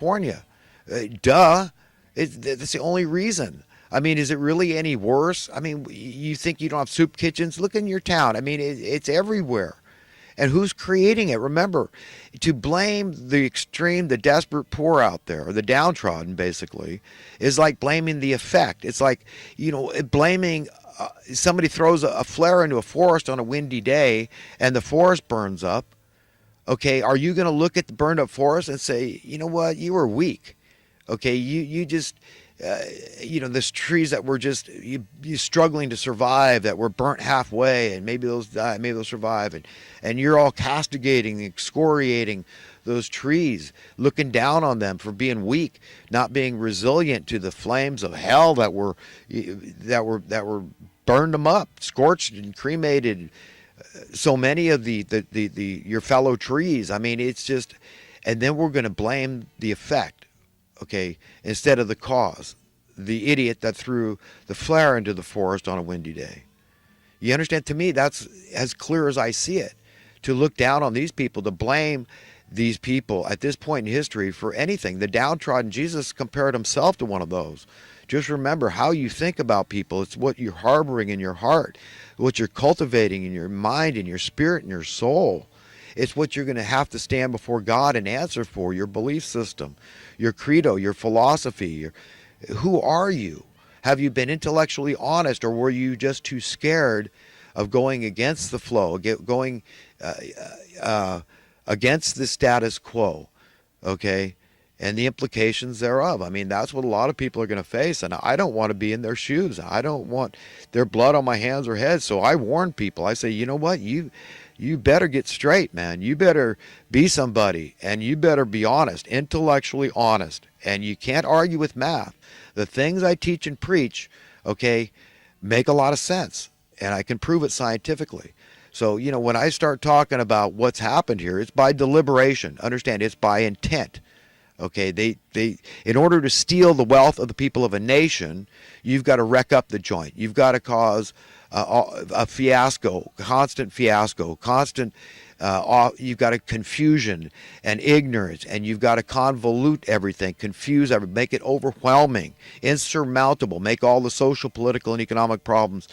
California. Duh. That's the only reason. I mean, is it really any worse? I mean, you think you don't have soup kitchens? Look in your town. I mean, it's everywhere. And who's creating it? Remember, to blame the extreme, the desperate poor out there, or the downtrodden, basically, is like blaming the effect. It's like, blaming somebody throws a flare into a forest on a windy day and the forest burns up. Okay, are you going to look at the burned up forest and say, you know what, you were weak? Okay, you just, there's trees that were just you struggling to survive, that were burnt halfway, and maybe those die, maybe they'll survive, and you're all castigating, excoriating those trees, looking down on them for being weak, not being resilient to the flames of hell that were burned them up, scorched and cremated. So many of the your fellow trees. I mean, it's just, and then we're going to blame the effect, okay, instead of the cause. The idiot that threw the flare into the forest on a windy day. You understand? To me, that's as clear as I see it. To look down on these people, to blame these people at this point in history for anything. The downtrodden, Jesus compared himself to one of those. Just remember how you think about people. It's what you're harboring in your heart, what you're cultivating in your mind, in your spirit, in your soul. It's what you're going to have to stand before God and answer for, your belief system, your credo, your philosophy. Who are you? Have you been intellectually honest, or were you just too scared of going against the flow, going against the status quo, okay, and the implications thereof? I mean, that's what a lot of people are going to face, and I don't want to be in their shoes. I don't want their blood on my hands or heads, so I warn people. I say, you know what, you better get straight, man. You better be somebody, and you better be honest, intellectually honest, and you can't argue with math. The things I teach and preach, okay, make a lot of sense, and I can prove it scientifically. So, when I start talking about what's happened here, it's by deliberation. Understand, it's by intent. Okay, they in order to steal the wealth of the people of a nation, you've got to wreck up the joint. You've got to cause a fiasco, constant fiasco, you've got a confusion and ignorance, and you've got to convolute everything, confuse everything, make it overwhelming, insurmountable, make all the social, political, and economic problems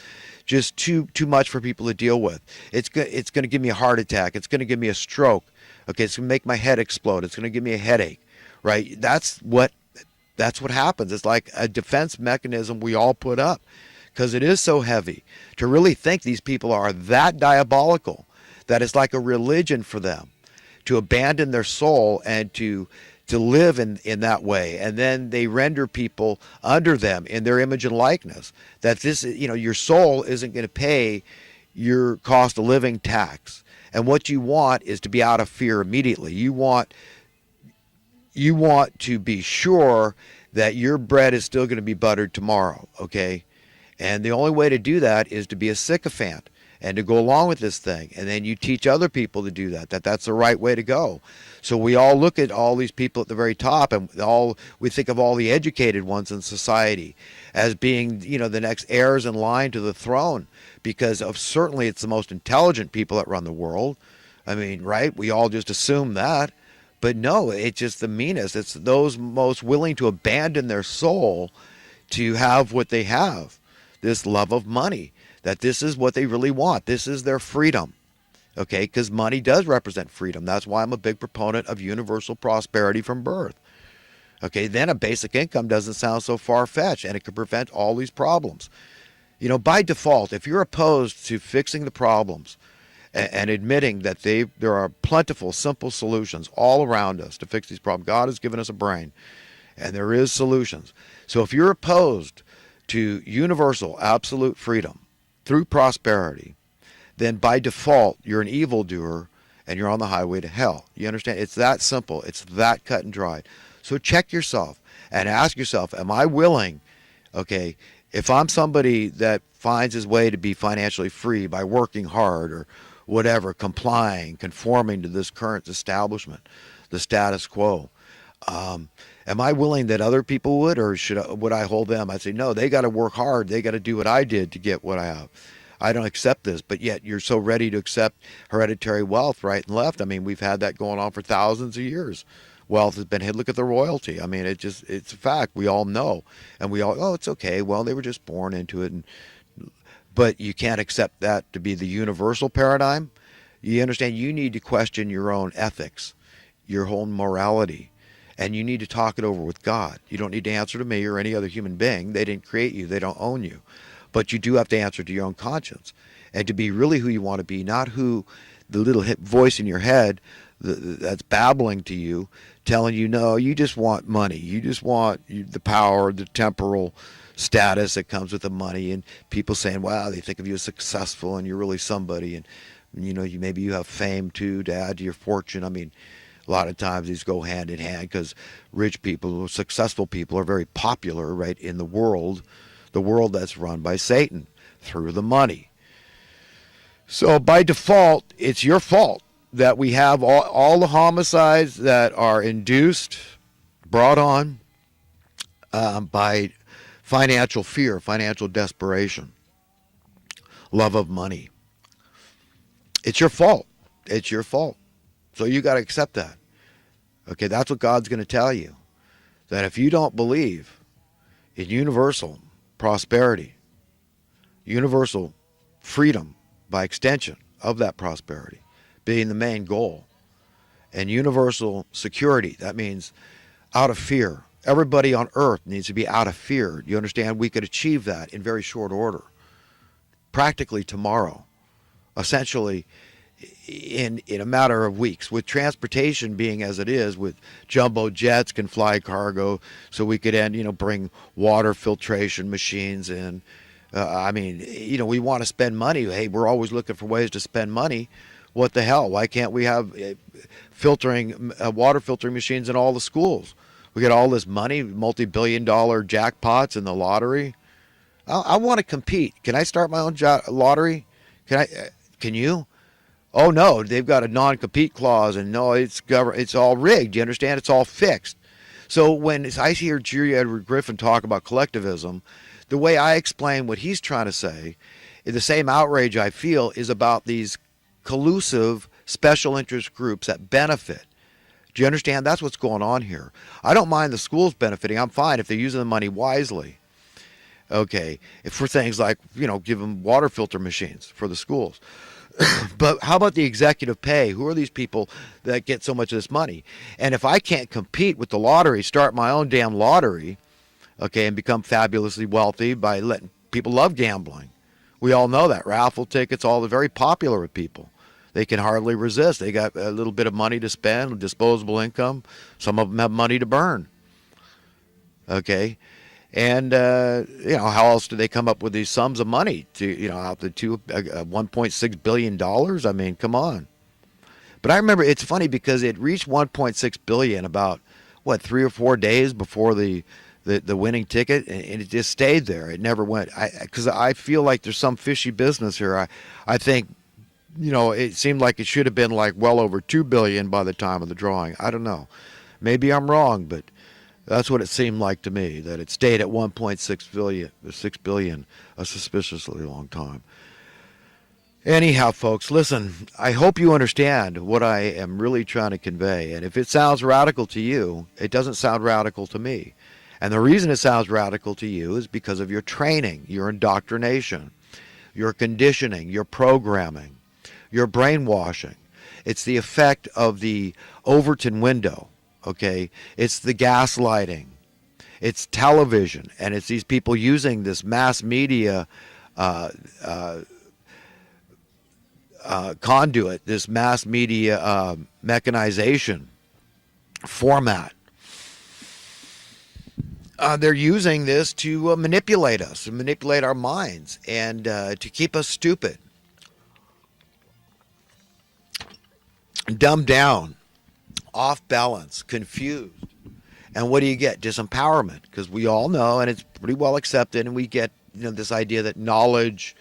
just too much for people to deal with. It's going to give me a heart attack. It's going to give me a stroke. Okay, it's going to make my head explode. It's going to give me a headache. Right? That's what happens. It's like a defense mechanism we all put up, because it is so heavy to really think these people are that diabolical that it's like a religion for them to abandon their soul and to live in that way, and then they render people under them in their image and likeness. That this, your soul isn't going to pay your cost of living tax, and what you want is to be out of fear immediately. You want to be sure that your bread is still going to be buttered tomorrow, okay? And the only way to do that is to be a sycophant and to go along with this thing. And then you teach other people to do that that's the right way to go. So we all look at all these people at the very top, and we think of all the educated ones in society as being, the next heirs in line to the throne, because certainly it's the most intelligent people that run the world. I mean, right? We all just assume that. But no, it's just the meanest. It's those most willing to abandon their soul to have what they have, this love of money, that this is what they really want. This is their freedom, okay? Because money does represent freedom. That's why I'm a big proponent of universal prosperity from birth. Okay, then a basic income doesn't sound so far-fetched, and it could prevent all these problems. By default, if you're opposed to fixing the problems, and admitting that there are plentiful, simple solutions all around us to fix these problems. God has given us a brain, and there is solutions. So if you're opposed to universal, absolute freedom through prosperity, then by default, you're an evildoer, and you're on the highway to hell. You understand? It's that simple. It's that cut and dried. So check yourself and ask yourself, am I willing, okay, if I'm somebody that finds his way to be financially free by working hard or whatever, complying, conforming to this current establishment, the status quo. Am I willing that other people would, or would I hold them? I'd say, no, they got to work hard. They got to do what I did to get what I have. I don't accept this, but yet you're so ready to accept hereditary wealth right and left. I mean, we've had that going on for thousands of years. wealth has been hid. Look at the royalty. I mean, it's a fact. We all know. And we all, oh, it's okay. Well, they were just born into it. But you can't accept that to be the universal paradigm. You understand? You need to question your own ethics, your own morality, and you need to talk it over with God. You don't need to answer to me or any other human being. They didn't create you. They don't own you. But you do have to answer to your own conscience and to be really who you want to be, not who the little voice in your head that's babbling to you, telling you, no, you just want money. You just want the power, the temporal status that comes with the money, and people saying, wow, they think of you as successful and you're really somebody. And, you know, maybe you have fame too to add to your fortune. I mean, a lot of times these go hand in hand because rich people, successful people are very popular, right, in the world that's run by Satan through the money. So by default, it's your fault that we have all the homicides that are induced, brought on by financial fear, financial desperation, love of money. It's your fault. It's your fault. So you got to accept that. Okay, that's what God's going to tell you. That if you don't believe in universal prosperity, universal freedom by extension of that prosperity being the main goal, and universal security, that means out of fear. Everybody on earth needs to be out of fear. You understand? We could achieve that in very short order, practically tomorrow, essentially in a matter of weeks, with transportation being as it is, with jumbo jets can fly cargo, so we could bring water filtration machines in. I mean, we want to spend money. Hey, we're always looking for ways to spend money. What the hell? Why can't we have water filtering machines in all the schools? We get all this money, multi-billion-dollar jackpots in the lottery. I want to compete. Can I start my own lottery? Can you? Oh no, they've got a non-compete clause, and no, it's all rigged. You understand? It's all fixed. So when I hear G. Edward Griffin talk about collectivism, the way I explain what he's trying to say, the same outrage I feel is about these collusive special interest groups that benefit. Do you understand? That's what's going on here. I don't mind the schools benefiting. I'm fine if they're using the money wisely. Okay, for things like, give them water filter machines for the schools. But how about the executive pay? Who are these people that get so much of this money? And if I can't compete with the lottery, start my own damn lottery, okay, and become fabulously wealthy by letting people love gambling. We all know that. Raffle tickets, all very popular with people. They can hardly resist. They got a little bit of money to spend, disposable income. Some of them have money to burn. Okay? And, how else do they come up with these sums of money to, out the $1.6 billion? I mean, come on. But I remember it's funny because it reached $1.6 billion about, 3 or 4 days before the winning ticket, and it just stayed there. It never went. Because I feel like there's some fishy business here. I think, it seemed like it should have been like well over $2 billion by the time of the drawing. I don't know. Maybe I'm wrong, but that's what it seemed like to me, that it stayed at 1.6 billion, a suspiciously long time. Anyhow, folks, listen, I hope you understand what I am really trying to convey. And if it sounds radical to you, it doesn't sound radical to me. And the reason it sounds radical to you is because of your training, your indoctrination, your conditioning, your programming, your brainwashing. It's the effect of the Overton window, okay? It's the gaslighting. It's television. And it's these people using this mass media conduit, this mass media mechanization format. They're using this to manipulate us, to manipulate our minds, and to keep us stupid, dumbed down, off balance, confused. And what do you get? Disempowerment, because we all know, and it's pretty well accepted, and we get this idea that knowledge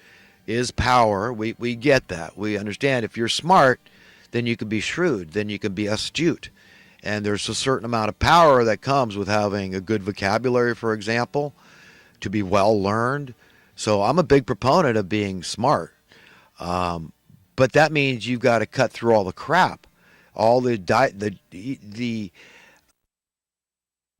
is power. We get that. We understand if you're smart, then you can be shrewd, then you can be astute. And there's a certain amount of power that comes with having a good vocabulary, for example, to be well learned. So I'm a big proponent of being smart. But that means you've got to cut through all the crap, all the